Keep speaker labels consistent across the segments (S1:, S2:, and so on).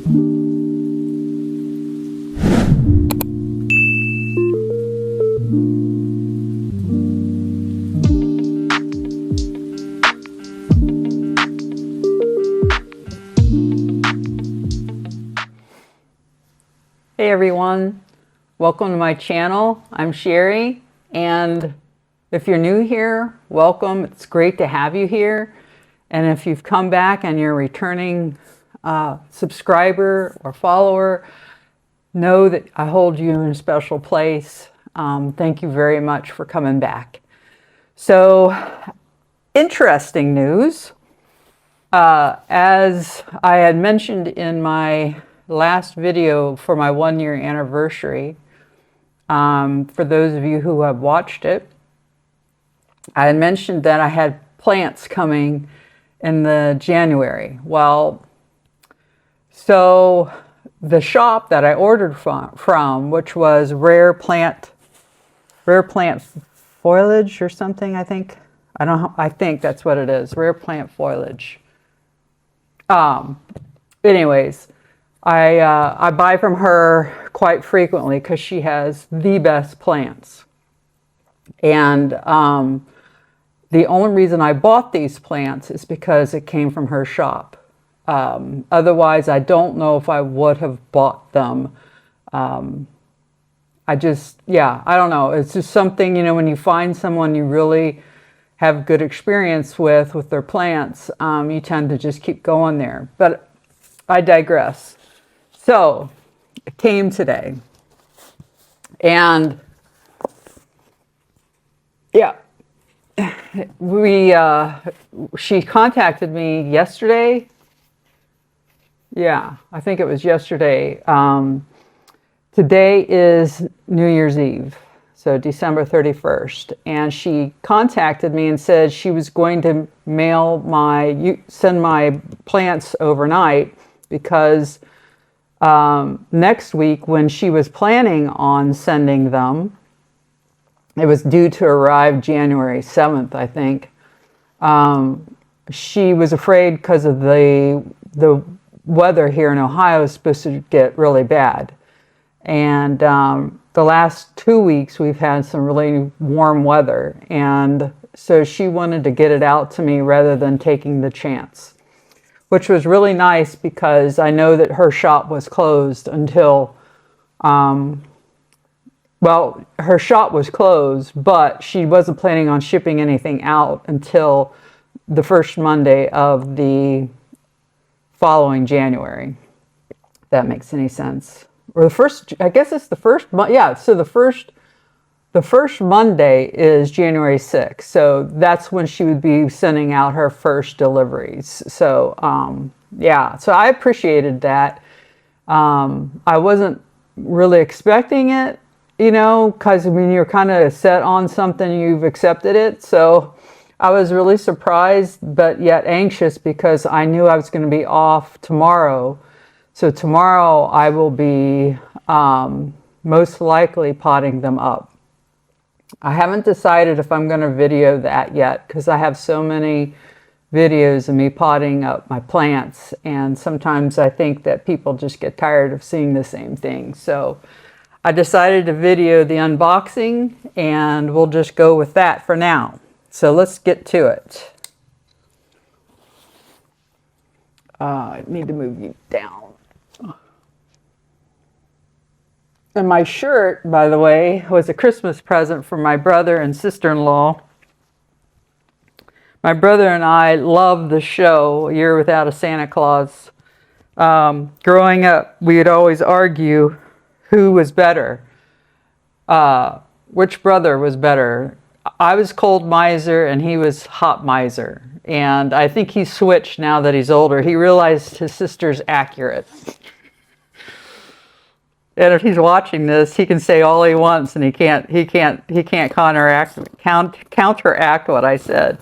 S1: Hey everyone, welcome to my channel. I'm Sherry, and if you're new here, welcome. It's great to have you here. And if you've come back and you're a returning subscriber or follower, know that I hold you in a special place. Thank you very much for coming back. So, interesting news. As I had mentioned in my last video for my 1-year anniversary, for those of you who have watched it, I had mentioned that I had plants coming in the January. Well, so the shop that I ordered from, which was Rare Plant Foliage or something, I think. I think that's what it is, Rare Plant Foliage. Anyways, I buy from her quite frequently because she has the best plants. And the only reason I bought these plants is because it came from her shop. Otherwise, I don't know if I would have bought them. I don't know. It's just something, when you find someone you really have good experience with their plants, you tend to just keep going there. But I digress. So, it came today. And, yeah, she contacted me yesterday. Yeah, I think it was yesterday. Today is New Year's Eve, so December 31st. And she contacted me and said she was going to send my plants overnight because next week, when she was planning on sending them, it was due to arrive January 7th, I think. She was afraid because of the weather here in Ohio is supposed to get really bad. And the last 2 weeks, we've had some really warm weather. And so she wanted to get it out to me rather than taking the chance, which was really nice because I know that her shop was closed until, her shop was closed, but she wasn't planning on shipping anything out until the first Monday of the following January, if that makes any sense. Or the first, I guess it's the first, yeah, so the first Monday is January 6th. So that's when she would be sending out her first deliveries. So, yeah, so I appreciated that. I wasn't really expecting it, because when you're kind of set on something, you've accepted it. So I was really surprised, but yet anxious because I knew I was going to be off tomorrow. So tomorrow I will be most likely potting them up. I haven't decided if I'm going to video that yet because I have so many videos of me potting up my plants, and sometimes I think that people just get tired of seeing the same thing. So I decided to video the unboxing, and we'll just go with that for now. So let's get to it. I need to move you down. And my shirt, by the way, was a Christmas present from my brother and sister-in-law. My brother and I love the show, A Year Without a Santa Claus. Growing up, we would always argue who was better. Which brother was better? I was cold miser and he was hot miser. And I think he switched now that he's older. He realized his sister's accurate. And if he's watching this, he can say all he wants, and he can't counteract what I said.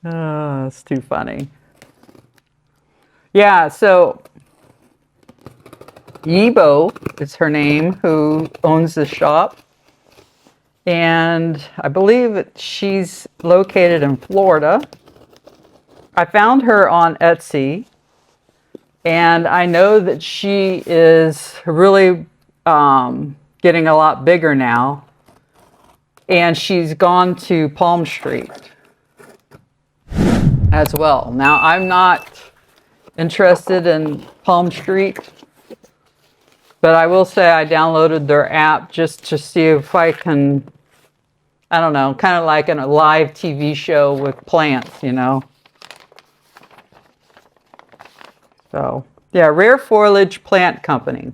S1: Oh, it's too funny. Yeah, so Yibo is her name, who owns the shop. And I believe she's located in Florida. I found her on Etsy. And I know that she is really getting a lot bigger now. And she's gone to Palm Street as well. Now, I'm not interested in Palm Street, but I will say I downloaded their app just to see if I can, I don't know, kind of like in a live TV show with plants, you know. So, yeah, Rare Foliage Plant Company.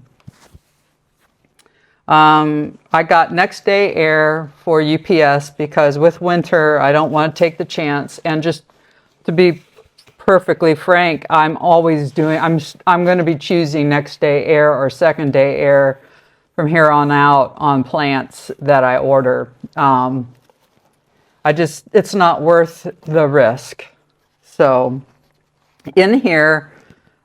S1: I got next day air for UPS because with winter, I don't want to take the chance. And just to be perfectly frank, I'm always doing, I'm going to be choosing next day air or second day air from here on out on plants that I order. It's not worth the risk. So in here,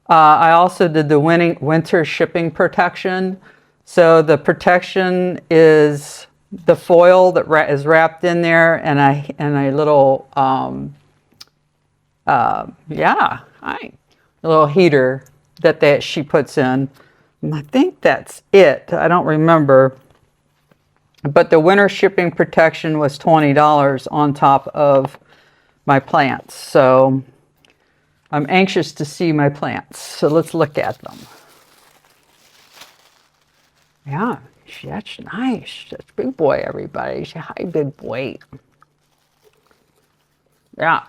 S1: I also did the winter shipping protection. So the protection is the foil that is wrapped in there and a little, a little heater that she puts in. And I think that's it. I don't remember. But the winter shipping protection was $20 on top of my plants. So I'm anxious to see my plants. So let's look at them. Yeah, that's nice. That's big boy, everybody. Hi, big boy. Yeah.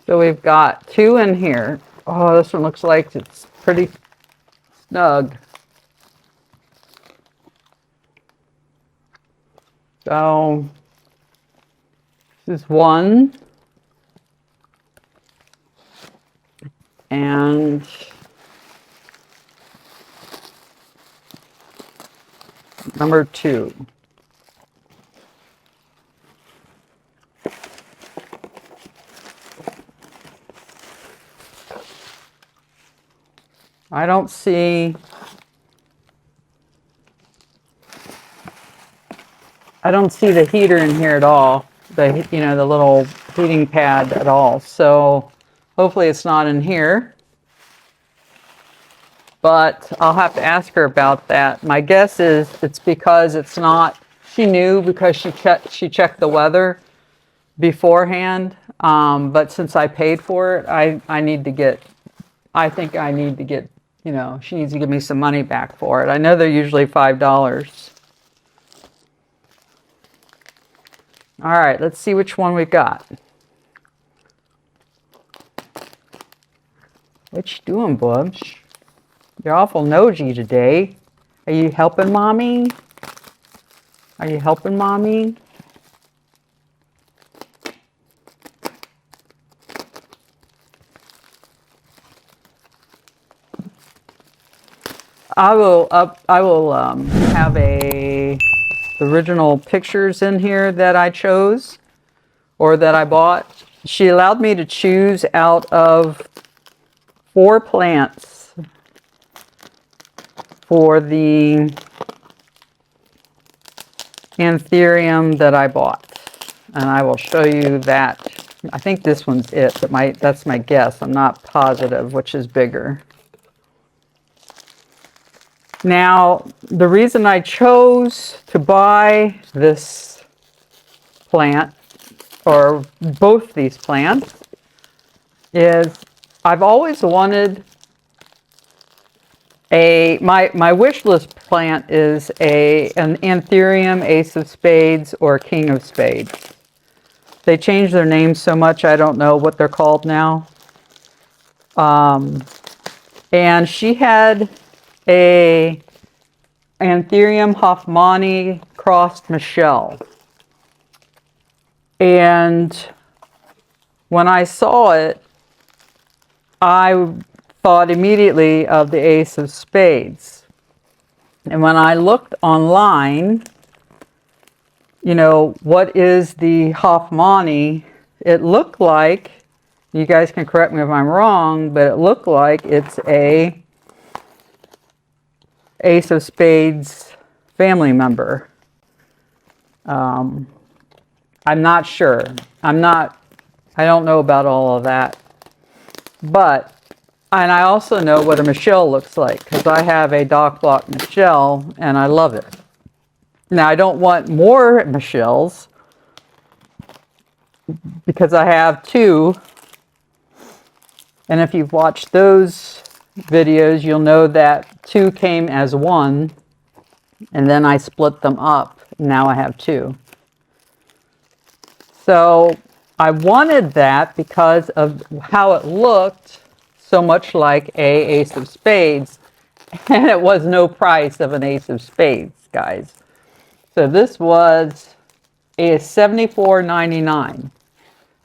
S1: So we've got 2 in here. Oh, this one looks like it's pretty snug. So this is 1. And number 2. I don't see the heater in here at all. The little heating pad at all. So hopefully it's not in here. But I'll have to ask her about that. My guess is it's because it's not. She knew because she checked the weather beforehand. But since I paid for it, I need to get. I think I need to get. She needs to give me some money back for it. I know they're usually $5. All right, let's see which one we got. What you doing, Bubs? You're awful nosy today. Are you helping Mommy? Are you helping Mommy? I will have the original pictures in here that I chose or that I bought. She allowed me to choose out of 4 plants for the Anthurium that I bought. And I will show you that. I think this one's it, but that's my guess. I'm not positive which is bigger. Now, the reason I chose to buy this plant, or both these plants, is I've always wanted my wish list plant is an Anthurium, Ace of Spades, or King of Spades. They changed their names so much I don't know what they're called now. And she had a Anthurium Hoffmannii crossed Michelle. And when I saw it, I thought immediately of the Ace of Spades. And when I looked online, what is the Hoffmannii? It looked like, you guys can correct me if I'm wrong, but it looked like it's a Ace of Spades family member. I'm not sure. I don't know about all of that. But, and I also know what a Michelle looks like, because I have a Dock Block Michelle, and I love it. Now, I don't want more Michelles, because I have two. And if you've watched those videos, you'll know that two came as one, and then I split them up. Now I have two. So I wanted that because of how it looked, so much like a Ace of Spades, and it was no price of an Ace of Spades, guys. So this was a $74.99,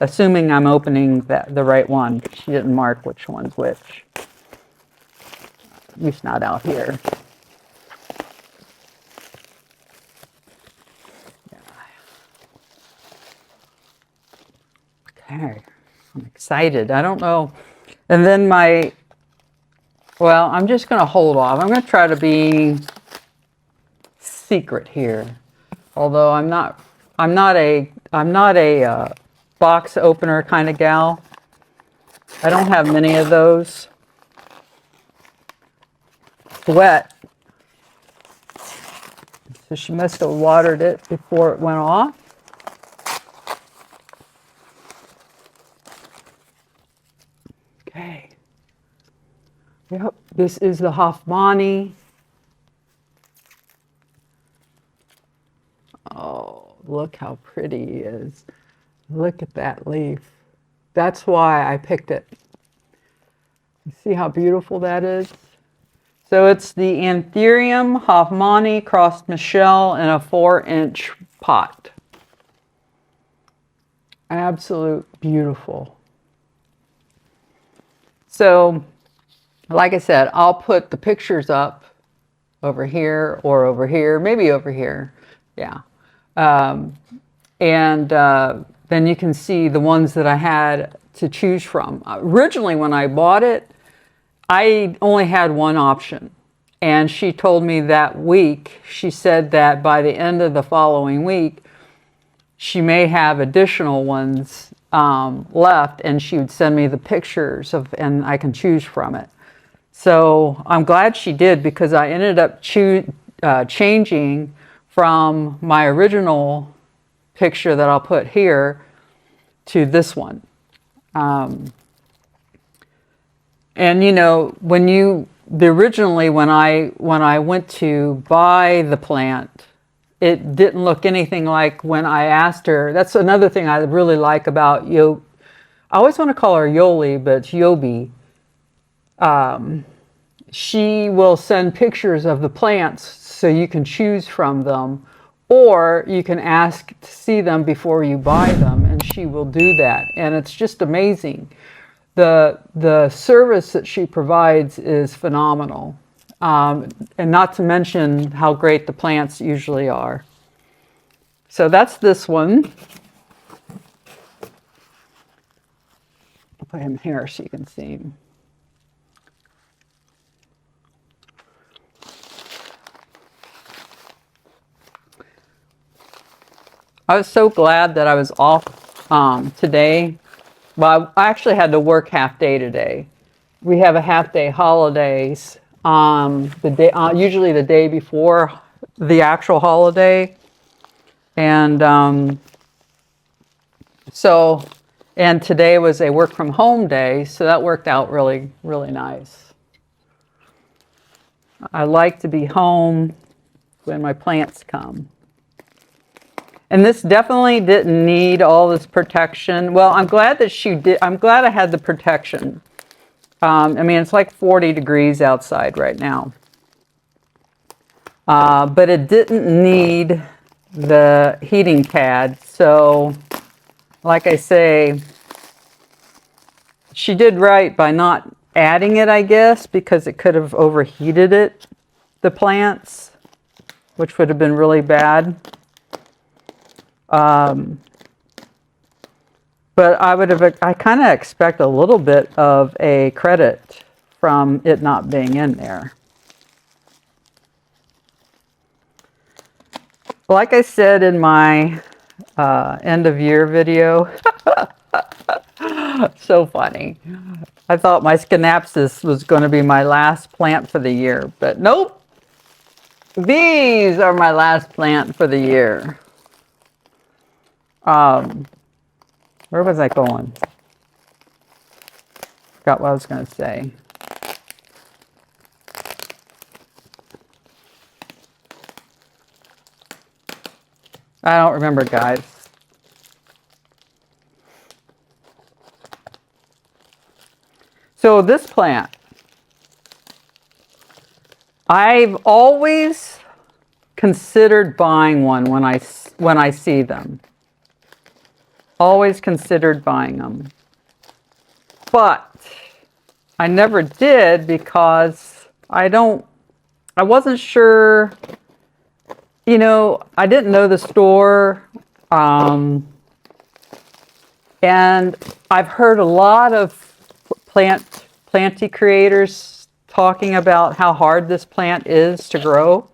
S1: assuming I'm opening the right one. She didn't mark which one's which. At least not out here. Okay, I'm excited. I don't know. And then well, I'm just going to hold off. I'm going to try to be secret here. Although I'm not a box opener kind of gal. I don't have many of those. It's wet. So she must have watered it before it went off. Okay. Yep, this is the Hoffmannii. Oh, look how pretty he is. Look at that leaf. That's why I picked it. You see how beautiful that is? So it's the Anthurium Hoffmannii crossed Michelle in a 4-inch pot. Absolute beautiful. So, like I said, I'll put the pictures up over here or over here, maybe over here. Yeah. Then you can see the ones that I had to choose from. Originally, when I bought it, I only had one option. And she told me that week, she said that by the end of the following week, she may have additional ones left, and she would send me the pictures and I can choose from it. So I'm glad she did, because I ended up changing from my original picture that I'll put here to this one. And you know, originally when I went to buy the plant, it didn't look anything like when I asked her. That's another thing I really like about I always want to call her Yoli, but it's Yobi. She will send pictures of the plants so you can choose from them, or you can ask to see them before you buy them, and she will do that. And it's just amazing. The service that she provides is phenomenal. And not to mention how great the plants usually are. So that's this one. I'll put him here so you can see him. I was so glad that I was off today. Well, I actually had to work half day today. We have a half day holidays usually the day before the actual holiday. And and today was a work from home day, so that worked out really, really nice. I like to be home when my plants come. And this definitely didn't need all this protection. Well, I'm glad that she did. I'm glad I had the protection. I mean, it's like 40 degrees outside right now. But it didn't need the heating pad. So, like I say, she did right by not adding it, I guess, because it could have overheated the plants, which would have been really bad. But I kind of expect a little bit of a credit from it not being in there. Like I said in my end of year video, so funny. I thought my Schinapsis was going to be my last plant for the year, but nope. These are my last plant for the year. Where was I going? Forgot what I was going to say. I don't remember, guys. So this plant, I've always considered buying one when I see them. Always considered buying them. But I never did because I wasn't sure, you know, I didn't know the store. And I've heard a lot of planty creators talking about how hard this plant is to grow.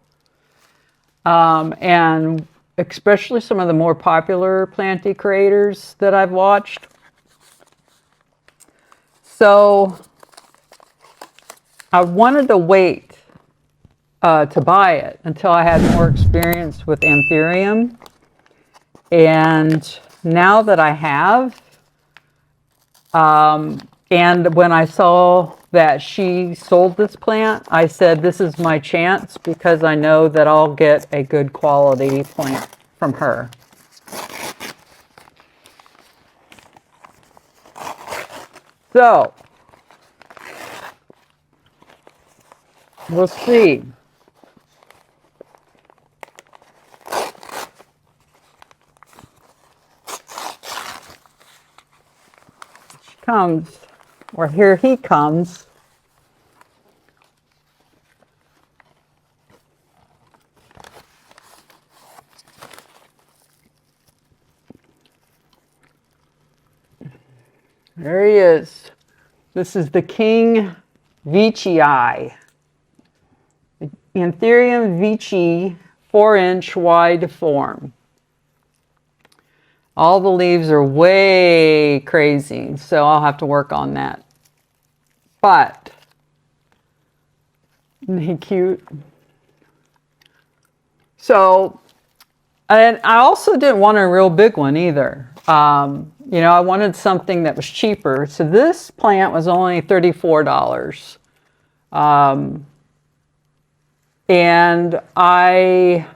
S1: And especially some of the more popular planty creators that I've watched. So I wanted to wait to buy it until I had more experience with Anthurium. And now that I have, and when I saw that she sold this plant, I said, this is my chance because I know that I'll get a good quality plant from her. So, we'll see. She comes, or here he comes. There he is. This is the King Veitchii. Anthurium Veitchii 4-inch wide form. All the leaves are way crazy, so I'll have to work on that. But, isn't he cute? So, and I also didn't want a real big one either. You know, I wanted something that was cheaper. So this plant was only $34. And I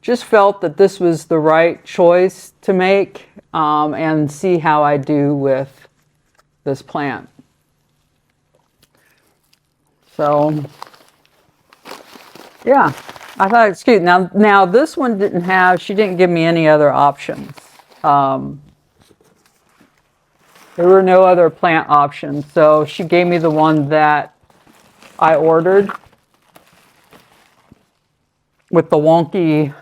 S1: just felt that this was the right choice to make and see how I do with this plant. So, yeah, I thought it's cute. Now this one didn't have, she didn't give me any other options. There were no other plant options, so she gave me the one that I ordered with the wonky.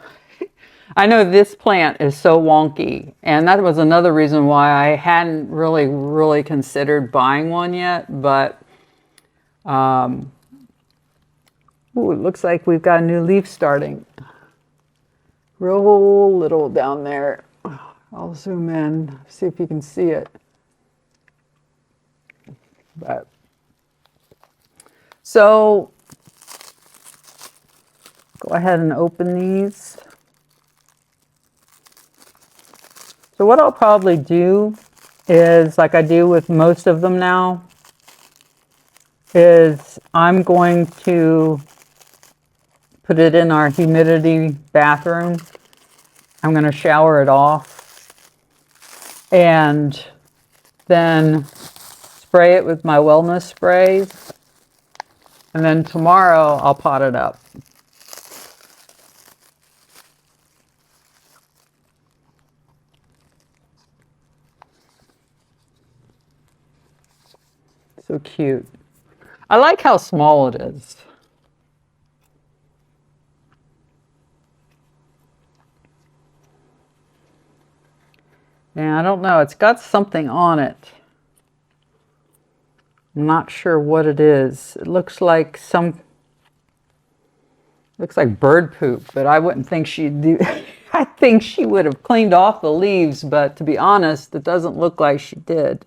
S1: I know this plant is so wonky, and that was another reason why I hadn't really considered buying one yet, but ooh, it looks like we've got a new leaf starting. Real little down there. I'll zoom in, see if you can see it. But so go ahead and open these. So what I'll probably do is, like I do with most of them now, is I'm going to put it in our humidity bathroom. I'm going to shower it off and then spray it with my wellness spray. And then tomorrow I'll pot it up. So cute. I like how small it is. Yeah, I don't know. It's got something on it. I'm not sure what it is. It looks like some Looks like bird poop, but I wouldn't think she'd do. I think she would have cleaned off the leaves, but to be honest, it doesn't look like she did.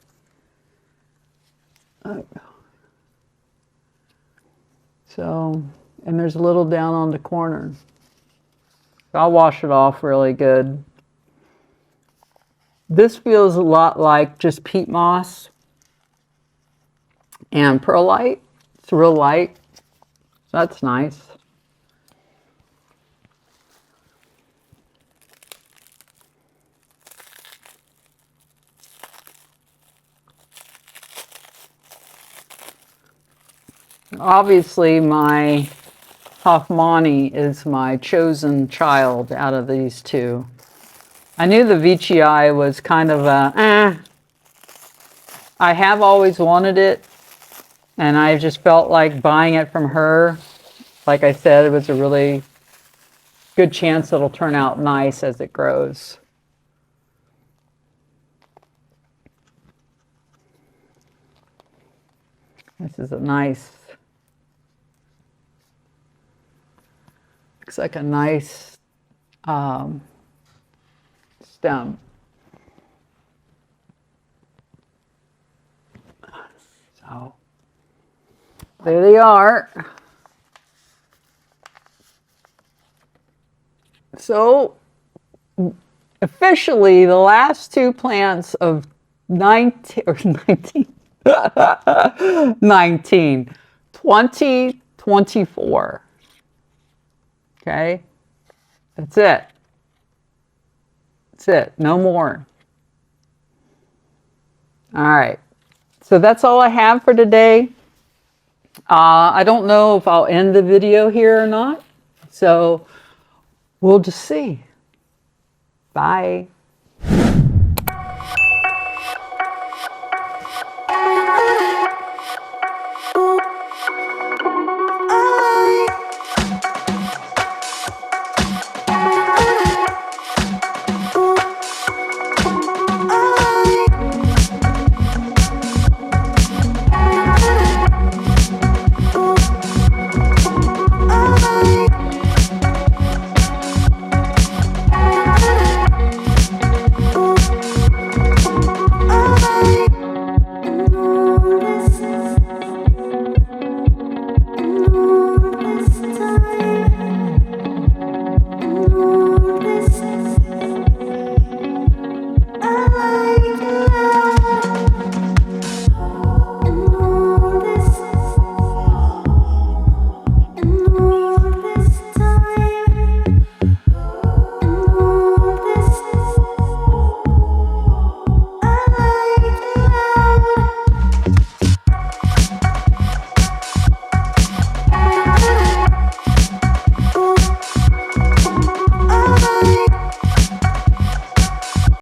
S1: So, and there's a little down on the corner. I'll wash it off really good. This feels a lot like just peat moss and perlite. It's real light. So that's nice. Obviously, my Hoffmannii is my chosen child out of these two. I knew the Veitchii was kind of a, I have always wanted it, and I just felt like buying it from her. Like I said, it was a really good chance it'll turn out nice as it grows. This is a nice, looks like a nice stem. So there they are. So officially the last two plants of 2024. Okay, that's it. That's it. No more. All right. So that's all I have for today. I don't know if I'll end the video here or not. So we'll just see. Bye.